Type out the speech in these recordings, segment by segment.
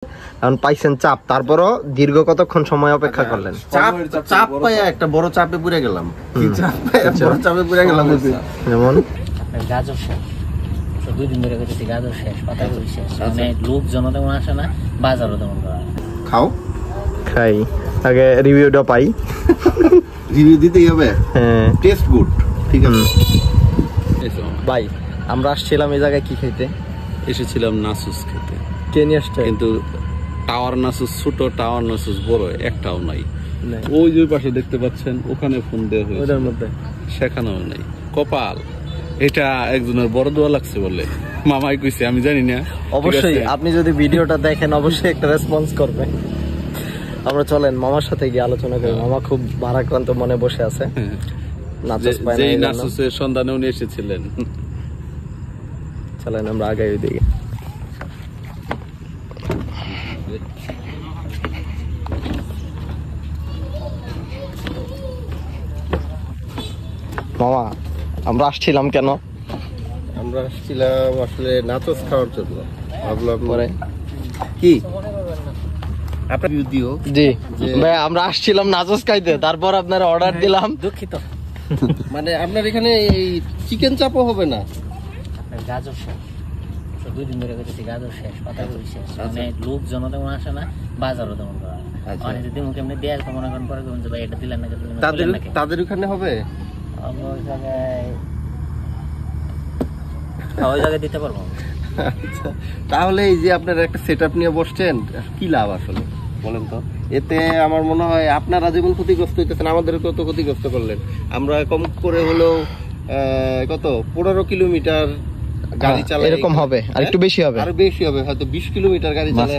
এখন পাইছেন চাপ, তারপরও দীর্ঘ কতক্ষণ সময় অপেক্ষা করলেন? চাপ পাইয়া একটা বড় চাপে পুরে গেলাম। কি চাপ পাইয়া বড় চাপে পুরে গেলাম? যেমন গাজর শেষ, 2 দিন ধরে করতেছি গাজর শেষ, পাতাকপি শেষ, মানে লোকজন তেমন আসে না, বাজারও তেমন করা। খাও, খাই, আগে রিভিউটা পাই। রিভিউ দিতেই হবে। হ্যাঁ, টেস্ট গুড, ঠিক আছে। ভাই আমরা আসছিলাম এই জায়গায় কি খেতে? এসেছিলাম নাসুস খেতে, কে নিয়ে আসছে? কিন্তু টাওয়ার নাসুস ছোট, টাওয়ার নাসুস বড় একটাও নাই। ওই যে পাশে দেখতে পাচ্ছেন, ওখানে ফোন দেওয়া হয়েছে, ওটার মধ্যে সেখানেও নেই। কপাল, এটা একজনের বড় দোয়া লাগছে বলে মামাই কইছে, আমি জানি না। অবশ্যই আপনি যদি ভিডিওটা দেখেন অবশ্যই একটা রেসপন্স করবে। আমরা চলেন মামার সাথে গিয়ে আলোচনা করি। মামা খুব ভারাক্রান্ত মনে বসে আছে, নাচস পায় না। যেই নাসুসের সন্ধানে উনি এসেছিলেন। চলেন আমরা আগে ওইদিকে। মামা আমরা আসছিলাম কেন? আমরা আসছিলাম আসলে নাচস খাওয়ার জন্য। ভাবলাম পরে কি আপনার দিও। জি ভাই, আমরা আসছিলাম নাচস খাইতে, তারপর আপনারা অর্ডার দিলাম। দুঃখিত, মানে আপনার এখানে এই চিকেন চাপও হবে না? গাজর শেষ, 2 দিন ধরে করতেছি গাজর শেষ, পাতাকপি শেষ, মানে লোকজন তেমন আসে না, বাজারও তেমন করা। মানে যদি মুখে এমনি দেয় তো মনে করেন পরে যে ভাই এটা দিলেন না, তাদের ওখানে হবে। ওই জায়গায় দিতে পারবো। আচ্ছা, তাহলে এই যে আপনারা একটা সেটআপ নিয়ে বসছেন, কি লাভ আসলে বলেন তো? এতে আমার মনে হয় আপনারা যেমন ক্ষতিগ্রস্ত হইতেছেন, আমাদেরকে তো ক্ষতিগ্রস্ত করলেন। আমরা কম করে হলেও কত 15 কিলোমিটার গাড়ি চালাই, এরকম হবে, আর একটু বেশি হবে, আরো বেশি হবে, হয়তো 20 কিলোমিটার গাড়ি চালাই।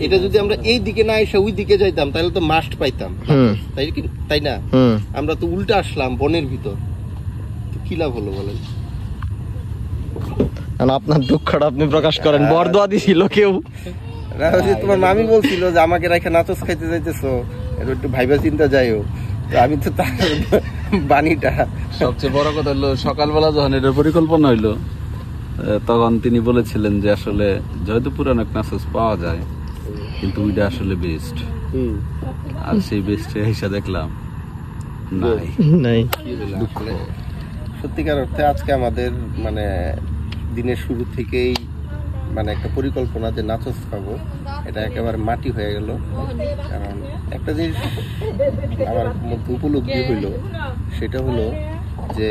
এটা যদি আমরা এই দিকে না এসে ওই দিকে যাইতাম তাহলে তো মাস্ট পাইতাম, তাই না? আমরা তো উল্টা আসলাম বনের ভিতর, কি লাভ হলো বলেন? আপনার দুঃখটা আপনি প্রকাশ করেন। বরদোয়া দিছিল কেউ? তোমার মামি বলছিল যে আমাকে রেখে নাচস খাইতে যাইতেছো, একটু ভাইবা চিন্তা যাইও। আমি তো তার বাণীটা, সবচেয়ে বড় কথা হলো সকালবেলা যখন এটার পরিকল্পনা হইলো, তখন তিনি বলেছিলেন যে আসলে যেহেতু পুরানো নাসুস পাওয়া যায়, কিন্তু ওইটা আসলে বেস্ট। আর সেই বেস্ট হিসাবে দেখলাম নাই। সত্যিকার অর্থে আজকে আমাদের মানে দিনের শুরু থেকেই মানে একটা পরিকল্পনা যে নাচস খাবো, এটা একেবারে মাটি হয়ে গেল। কারণ একটা জিনিস আমার মধ্যে উপলব্ধি হইল, সেটা হলো যে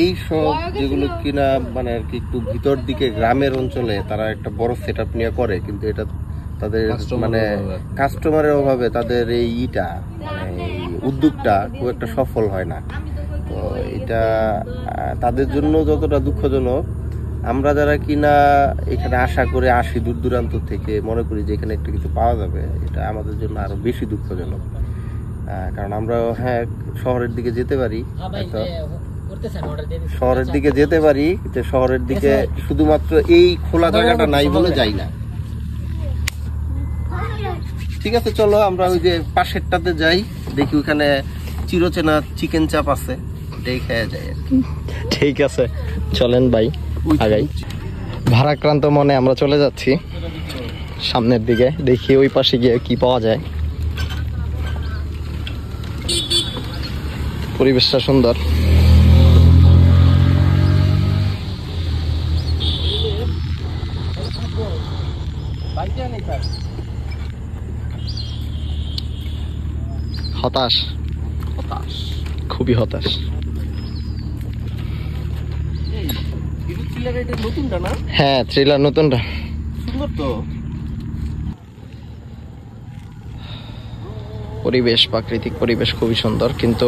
এই সব যেগুলো কিনা মানে আর কি একটু ভিতর দিকে গ্রামের অঞ্চলে তারা একটা বড় সেটআপ নিয়ে করে, কিন্তু এটা তাদের মানে কাস্টমারের অভাবে তাদের এই মানে উদ্যোগটা খুব একটা সফল হয় না। তো এটা তাদের জন্য যতটা দুঃখজনক, আমরা যারা কিনা এখানে আশা করে আসি দূর দূরান্ত থেকে, মনে করি যে এখানে একটা কিছু পাওয়া যাবে, এটা আমাদের জন্য আরো বেশি দুঃখজনক। কারণ আমরা শহরের দিকে যেতে পারি, শহরের দিকে যেতে পারি, যে শহরের দিকে শুধুমাত্র এই খোলা জায়গাটা নাই বলে যাই না। ঠিক আছে, চলো আমরা ওই যে পাশেরটাতে যাই, দেখি ওখানে চিরচেনা চিকেন চাপ আছে, এটাই খেয়ে যায়। ঠিক আছে, চলেন ভাই আগাই। ভারাক্রান্ত মনে আমরা চলে যাচ্ছি সামনের দিকে, দেখি ওই পাশে গিয়ে কি পাওয়া যায়। পরিবেশটা সুন্দর। হতাশ, খুবই হতাশ। হ্যাঁ, থ্রিলার নতুনটা সুন্দর তো। পরিবেশ, প্রাকৃতিক পরিবেশ খুবই সুন্দর, কিন্তু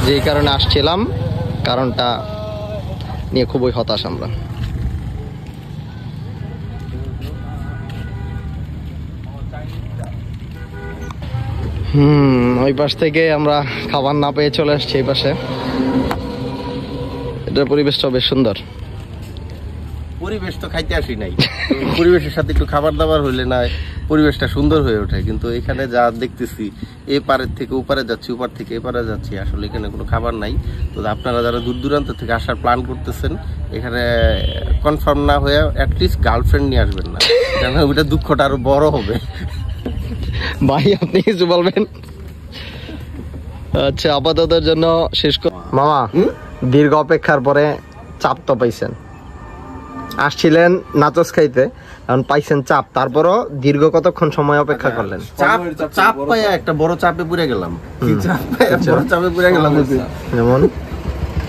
যেই কারণে আসছিলাম কারণটা নিয়ে খুবই হতাশ আমরা। ওই পাশ থেকে আমরা খাবার না পেয়ে চলে আসছি এই পাশে। এটার পরিবেশটা বেশ সুন্দর। পরিবেশ তো খাইতে আসি নাই, তো পরিবেশের সাথে একটু খাবার দাবার হইলে না পরিবেশটা সুন্দর হয়ে ওঠে। কিন্তু এখানে যা দেখতেছি, এ পারের থেকে ওপারে যাচ্ছি, ওপার থেকে এপারে যাচ্ছি, আসলে এখানে কোনো খাবার নাই। তো আপনারা যারা দূর দূরান্ত থেকে আসার প্ল্যান করতেছেন, এখানে কনফার্ম না হয়ে অ্যাটলিস্ট গার্লফ্রেন্ড নিয়ে আসবেন না, কারণ ওইটা দুঃখটা আরো বড় হবে। ভাই আপনি কিছু বলবেন? আচ্ছা, আপাততের জন্য শেষ মামা, দীর্ঘ অপেক্ষার পরে চাপ তো পাইছেন, আসছিলেন নাচস খাইতে, এখন পাইছেন চাপ, তারপরও দীর্ঘ কতক্ষণ সময় অপেক্ষা করলেন? চাপ পাইয়া একটা বড় চাপে পুড়ে গেলাম। বড় চাপে পুড়ে গেলাম যেমন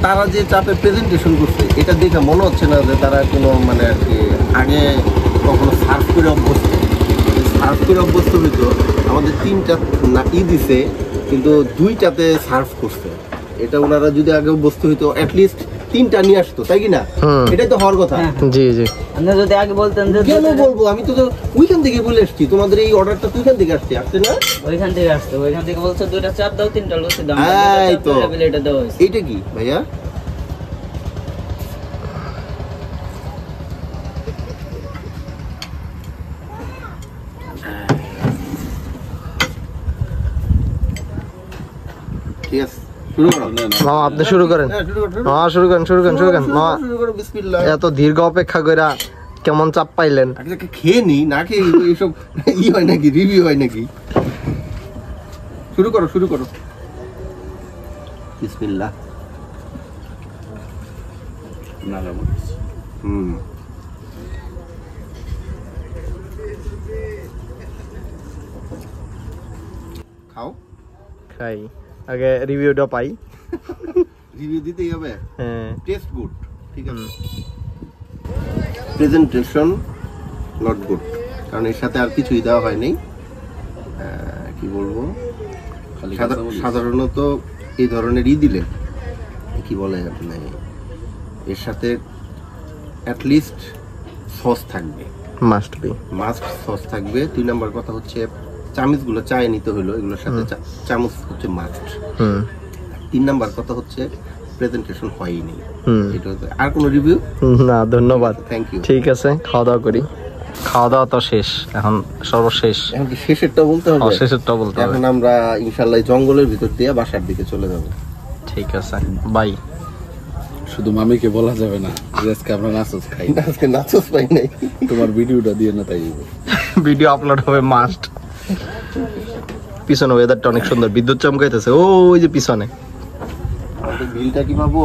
তারা যে চাপে প্রেজেন্টেশন করছে, এটা দেখে মনে হচ্ছে না যে তারা কোনো মানে আর কি আগে কখনো সার্ভ করে অভ্যস্ত। সার্ভ করে অভ্যস্ত হইতো আমাদের 3টা না দিছে, কিন্তু 2টাতে সার্ভ করছে। এটা ওনারা যদি আগে অভ্যস্ত হইতো অ্যাটলিস্ট 3টা নিয়ে আসতো, তাই কি না? এটাই তো হওয়ার কথা। জি জি, আপনারা যদি আগে বলতেন যে কেন বলবো, আমি তো ওইখান থেকে বলে এসছি, তোমাদের এই অর্ডারটা তো ওইখান থেকে আসছে না? ওইখান থেকে আসতো, ওইখান থেকে বলছে 2টা চাপ দাও, 3টা লুচি দাও। এই তো এটা দাও। এইটা কি ভাইয়া? ঠিক আছে, শুরু করো। মামা আপনি শুরু করেন। মামা শুরু করেন মামা। শুরু করো, বিসমিল্লাহ। এত দীর্ঘ অপেক্ষা কইরা কেমন চাপ পাইলেন? আগে খেয়ে নি, না খেয়ে এইসব হয় নাকি, রিভিউ হয় নাকি? শুরু করো। বিসমিল্লাহ। খাও, খাই, আগে রিভিউটা পাই। রিভিউ দিতেই হবে। হ্যাঁ, টেস্ট গুড, ঠিক আছে। প্রেজেন্টেশন নট গুড, কারণ এর সাথে আর কিছুই দেওয়া হয়নি। কি বলবো, সাধারণত এই ধরনের দিলে কি বলে মানে এর সাথে অ্যাটলিস্ট সস থাকবে, মাস্ট সস থাকবে। 2 নাম্বার কথা হচ্ছে চামচগুলো চায়ে নিতে হলো, এগুলোর সাথে চামচ হচ্ছে মাস্ট। 3 নাম্বার কথা হচ্ছে প্রেজেন্টেশন হয়নি। এটা আর কোনো রিভিউ না? ধন্যবাদ, থ্যাংক ইউ। ঠিক আছে, খাওয়া দাওয়া করি। খাওয়া দাওয়া তো শেষ, এখন সর্বশেষ এখন কি শেষেরটা বলতে হবে? শেষেরটা বলতে হবে। এখন আমরা ইনশাআল্লাহ জঙ্গলের ভিতর দিয়ে বাসার দিকে চলে যাব। ঠিক আছে, বাই। শুধু মামিকে বলা যাবে না যে আজকে আমরা নাচস খাই, আজকে নাচস পাই নাই। তোমার ভিডিওটা দিয়ে না, তাই ভিডিও আপলোড হবে মাস্ট। পিছনে ওয়েদারটা অনেক সুন্দর, বিদ্যুৎ চমকাইতেছে ওই যে পিছনে। বিলটা কি পাবো?